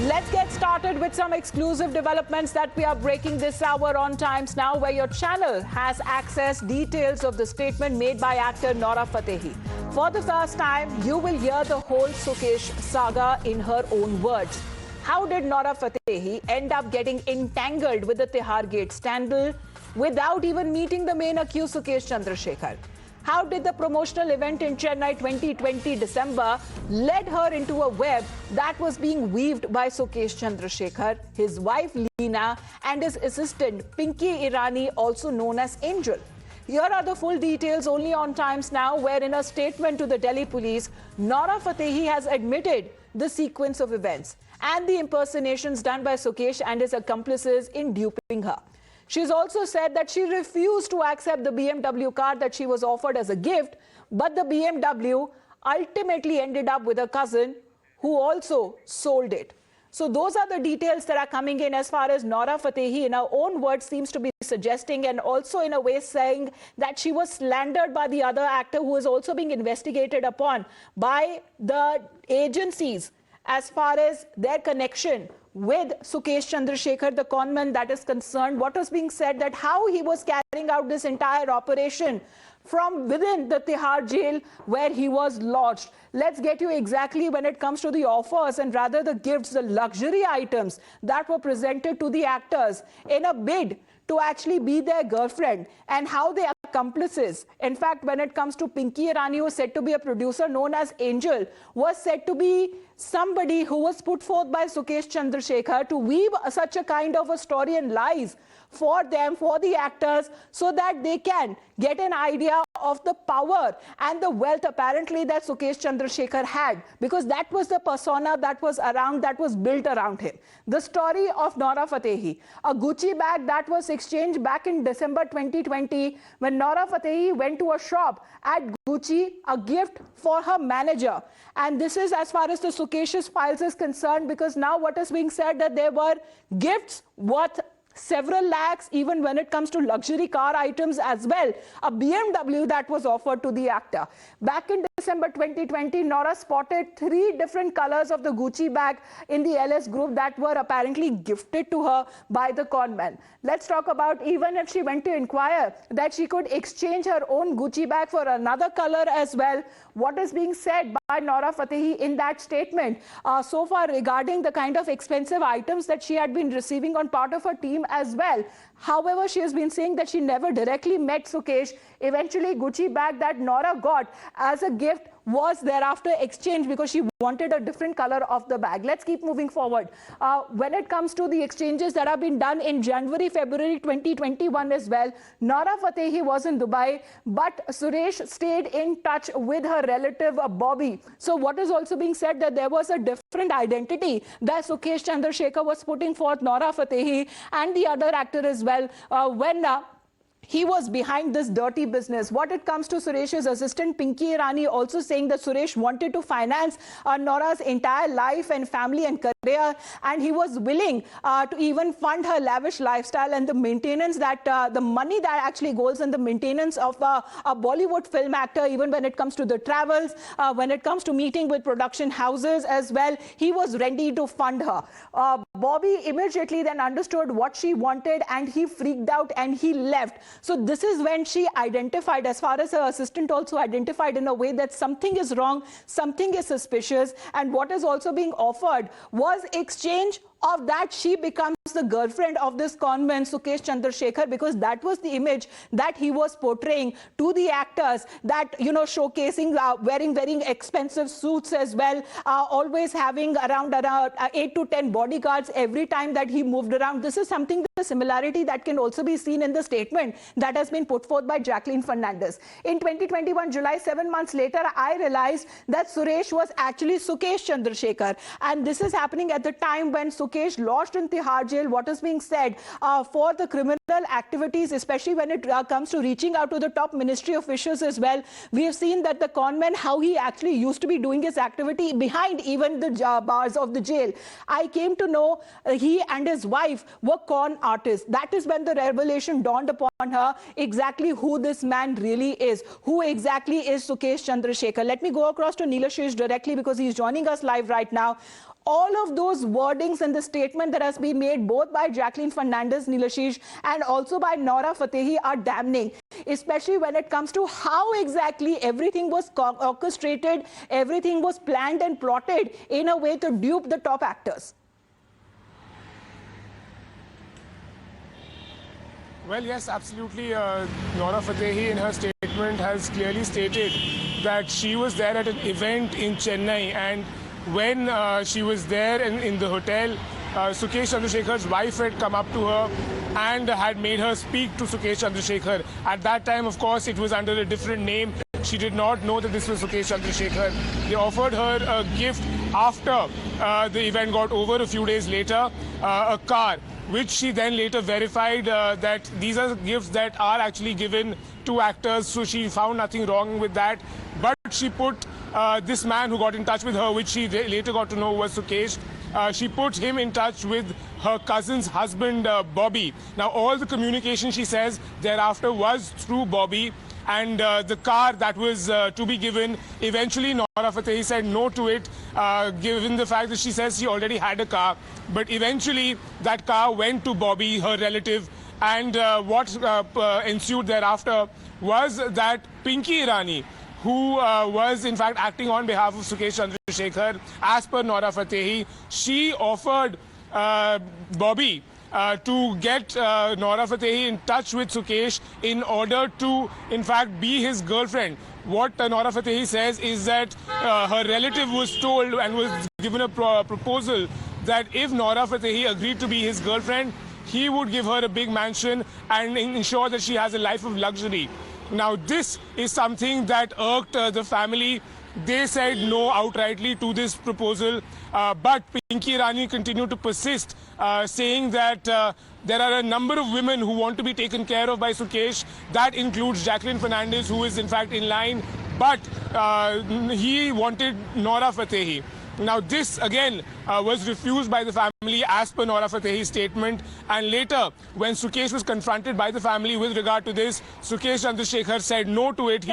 Let's get started with some exclusive developments that we are breaking this hour on Times Now, where your channel has accessed details of the statement made by actor Nora Fatehi. For the first time, you will hear the whole Sukesh saga in her own words. How did Nora Fatehi end up getting entangled with the Tihar Gate scandal without even meeting the main accused, Sukesh Chandrashekhar? How did the promotional event in Chennai 2020 December led her into a web that was being weaved by Sukesh Chandrashekhar, his wife Leena, and his assistant Pinky Irani, also known as Angel? Here are the full details only on Times Now, where in a statement to the Delhi police, Nora Fatehi has admitted the sequence of events and the impersonations done by Sukesh and his accomplices in duping her. She's also said that she refused to accept the BMW car that she was offered as a gift, but the BMW ultimately ended up with a cousin who also sold it. So those are the details that are coming in as far as Nora Fatehi, in her own words, seems to be suggesting, and also in a way saying that she was slandered by the other actor who is also being investigated upon by the agencies as far as their connection with Sukesh Chandrashekhar, the conman that is concerned. What was being said that how he was carrying out this entire operation from within the Tihar jail where he was lodged. Let's get you exactly when it comes to the offers and rather the gifts, the luxury items that were presented to the actors in a bid to actually be their girlfriend, and how the accomplices, in fact, when it comes to Pinky Irani, who was said to be a producer known as Angel, was said to be somebody who was put forth by Sukesh Chandrashekhar to weave such a kind of a story and lies for them, for the actors, so that they can get an idea of the power and the wealth apparently that Sukesh Chandrashekhar had, because that was the persona that was around, that was built around him. The story of Nora Fatehi, a Gucci bag that was exchanged back in December 2020 when Nora Fatehi went to a shop at Gucci, a gift for her manager. And this is as far as the Sukesh's files is concerned, because now what is being said that there were gifts worth several lakhs, even when it comes to luxury car items as well. A BMW that was offered to the actor. Back in December 2020, Nora spotted 3 different colors of the Gucci bag in the LS group that were apparently gifted to her by the conman. Let's talk about even if she went to inquire that she could exchange her own Gucci bag for another color as well. What is being said by Nora Fatehi in that statement so far regarding the kind of expensive items that she had been receiving on part of her team as well. However, she has been saying that she never directly met Sukesh. Eventually, Gucci bag that Nora got as a gift was thereafter exchanged because she wanted a different color of the bag. Let's keep moving forward. When it comes to the exchanges that have been done in January, February 2021 as well, Nora Fatehi was in Dubai, but Suresh stayed in touch with her relative Bobby. So what is also being said that there was a different identity that Sukesh Chandrashekhar was putting forth Nora Fatehi and the other actor as well when he was behind this dirty business. What it comes to Suresh's assistant Pinky Irani also saying that Suresh wanted to finance Nora's entire life and family and career, and he was willing to even fund her lavish lifestyle and the maintenance that the money that actually goes in the maintenance of a Bollywood film actor, even when it comes to the travels, when it comes to meeting with production houses as well, he was ready to fund her. Bobby immediately then understood what she wanted and he freaked out and he left. So this is when she identified, as far as her assistant also identified in a way that something is wrong, something is suspicious, and what is also being offered was exchange of that she becomes the girlfriend of this conman Sukesh Chandrashekhar, because that was the image that he was portraying to the actors, that, you know, showcasing wearing very expensive suits as well, always having around 8 to 10 bodyguards every time that he moved around. This is something, the similarity that can also be seen in the statement that has been put forth by Jacqueline Fernandez. In 2021 July, 7 months later, I realized that Suresh was actually Sukesh Chandrashekhar, and this is happening at the time when Sukesh lodged in Tihar jail. What is being said for the criminal activities, especially when it comes to reaching out to the top ministry officials as well. We have seen that the conman, how he actually used to be doing his activity behind even the bars of the jail. I came to know he and his wife were con artists. That is when the revelation dawned upon her exactly who this man really is, who exactly is Sukesh Chandrashekhar. Let me go across to Neelashish directly because he's joining us live right now. all of those wordings in the statement that has been made both by Jacqueline Fernandez, Nilashish, and also by Nora Fatehi are damning, especially when it comes to how exactly everything was orchestrated, everything was planned and plotted in a way to dupe the top actors. Well, yes, absolutely. Nora Fatehi in her statement has clearly stated that she was there at an event in Chennai, and when she was there in the hotel, Sukesh Chandrashekhar wife had come up to her and had made her speak to Sukesh Chandrashekhar. At that time, of course, it was under a different name. She did not know that this was Sukesh Chandrashekhar. They offered her a gift after the event got over a few days later, a car, which she then later verified that these are gifts that are actually given to actors. So she found nothing wrong with that. But she put this man who got in touch with her, which she later got to know was Sukesh, she put him in touch with her cousin's husband, Bobby. Now, all the communication, she says, thereafter was through Bobby. And the car that was to be given, eventually Nora Fatehi said no to it, given the fact that she says she already had a car. But eventually that car went to Bobby, her relative, and what ensued thereafter was that Pinky Irani, who was in fact acting on behalf of Sukesh Chandrashekhar, as per Nora Fatehi, she offered Bobby to get Nora Fatehi in touch with Sukesh in order to, in fact, be his girlfriend. What Nora Fatehi says is that her relative was told and was given a proposal that if Nora Fatehi agreed to be his girlfriend, he would give her a big mansion and ensure that she has a life of luxury. Now, this is something that irked the family. They said no outrightly to this proposal, but Pinky Irani continued to persist, saying that there are a number of women who want to be taken care of by Sukesh. That includes Jacqueline Fernandez, who is in fact in line, but he wanted Nora Fatehi. Now, this again was refused by the family as per Nora Fatehi's statement. And later, when Sukesh was confronted by the family with regard to this, Sukesh Chandrashekhar said no to it. He